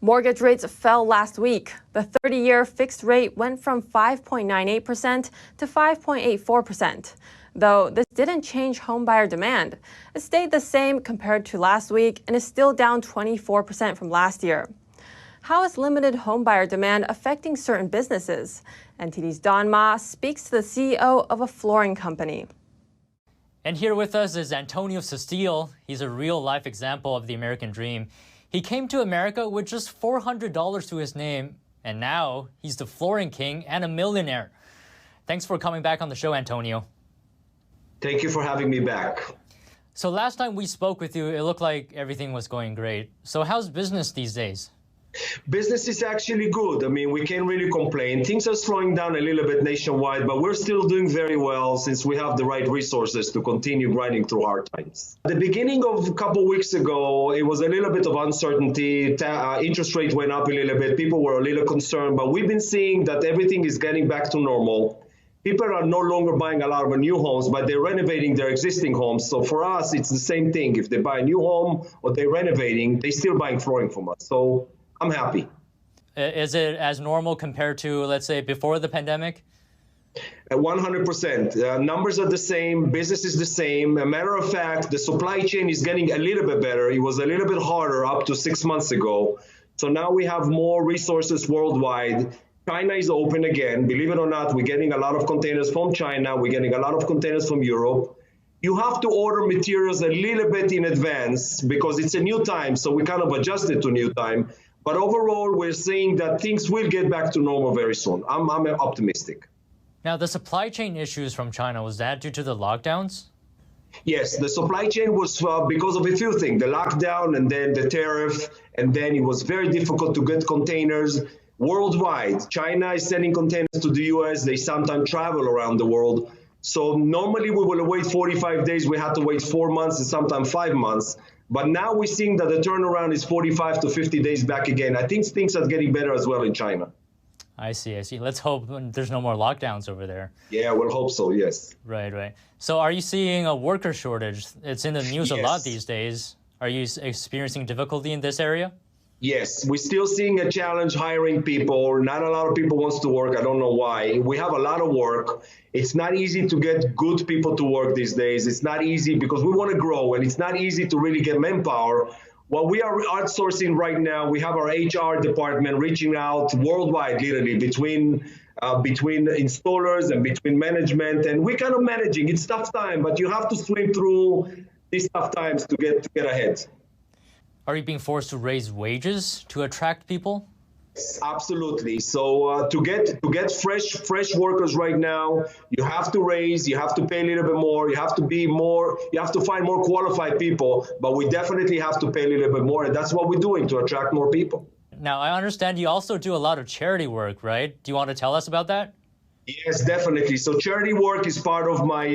Mortgage rates fell last week. The 30-year fixed rate went from 5.98% to 5.84%. Though this didn't change homebuyer demand. It stayed the same compared to last week and is still down 24% from last year. How is limited homebuyer demand affecting certain businesses? NTD's Don Ma speaks to the CEO of a flooring company. And here with us is Antonio Sustiel. He's a real-life example of the American dream. He came to America with just $400 to his name, and now he's the flooring king and a millionaire. Thanks for coming back on the show, Antonio. Thank you for having me back. So last time we spoke with you, it looked like everything was going great. So how's business these days? Business is actually good. I mean, we can't really complain. Things are slowing down a little bit nationwide, but we're still doing very well since we have the right resources to continue grinding through hard times. At the beginning of a couple of weeks ago, it was a little bit of uncertainty. Interest rate went up a little bit. People were a little concerned, but we've been seeing that everything is getting back to normal. People are no longer buying a lot of new homes, but they're renovating their existing homes. So for us, it's the same thing. If they buy a new home or they're renovating, they're still buying flooring from us. So I'm happy. Is it as normal compared to, let's say, before the pandemic? 100%. Numbers are the same. Business is the same. A matter of fact, the supply chain is getting a little bit better. It was a little bit harder up to 6 months ago. So now we have more resources worldwide. China is open again. Believe it or not, we're getting a lot of containers from China. We're getting a lot of containers from Europe. You have to order materials a little bit in advance because it's a new time. So we kind of adjusted to new time. But overall, we're seeing that things will get back to normal very soon. I'm optimistic. Now, the supply chain issues from China, was that due to the lockdowns? Yes, the supply chain was because of a few things, the lockdown and then the tariff, and then it was very difficult to get containers worldwide. China is sending containers to the US. They sometimes travel around the world. So normally we will wait 45 days. We had to wait 4 months and sometimes 5 months. But now we're seeing that the turnaround is 45 to 50 days back again. I think things are getting better as well in China. I see. Let's hope there's no more lockdowns over there. Yeah, we'll hope so, yes. Right. So are you seeing a worker shortage? It's in the news a lot these days. Are you experiencing difficulty in this area? Yes, we're still seeing a challenge hiring people. Not a lot of people wants to work. I don't know why. We have a lot of work. It's not easy to get good people to work these days. It's not easy because we want to grow, and it's not easy to really get manpower. What we are outsourcing right now, we have our HR department reaching out worldwide, literally, between installers and between management, and we're kind of managing. It's tough time, but you have to swim through these tough times to get ahead. Are you being forced to raise wages to attract people? Yes, absolutely. So to get fresh workers right now, you have to raise, you have to pay a little bit more, you have to find more qualified people, but we definitely have to pay a little bit more, and that's what we're doing to attract more people. Now, I understand you also do a lot of charity work, right? Do you want to tell us about that? Yes, definitely. So charity work is part of my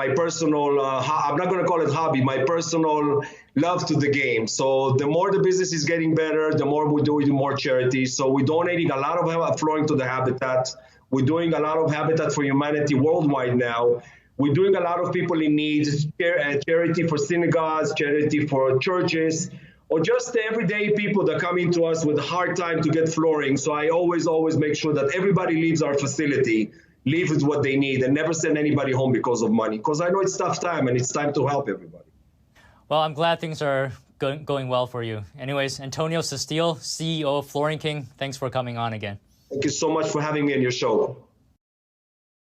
my personal, I'm not going to call it hobby, my personal love to the game. So the more the business is getting better, the more we do more charity. So we're donating a lot of flooring to the Habitat. We're doing a lot of Habitat for Humanity worldwide now. We're doing a lot of people in need, charity for synagogues, charity for churches, or just everyday people that come into us with a hard time to get flooring. So I always make sure that everybody leaves our facility, leave with what they need, and never send anybody home because of money. Because I know it's tough time, and it's time to help everybody. Well, I'm glad things are going well for you. Anyways, Antonio Sustiel, CEO of Flooring King, thanks for coming on again. Thank you so much for having me on your show.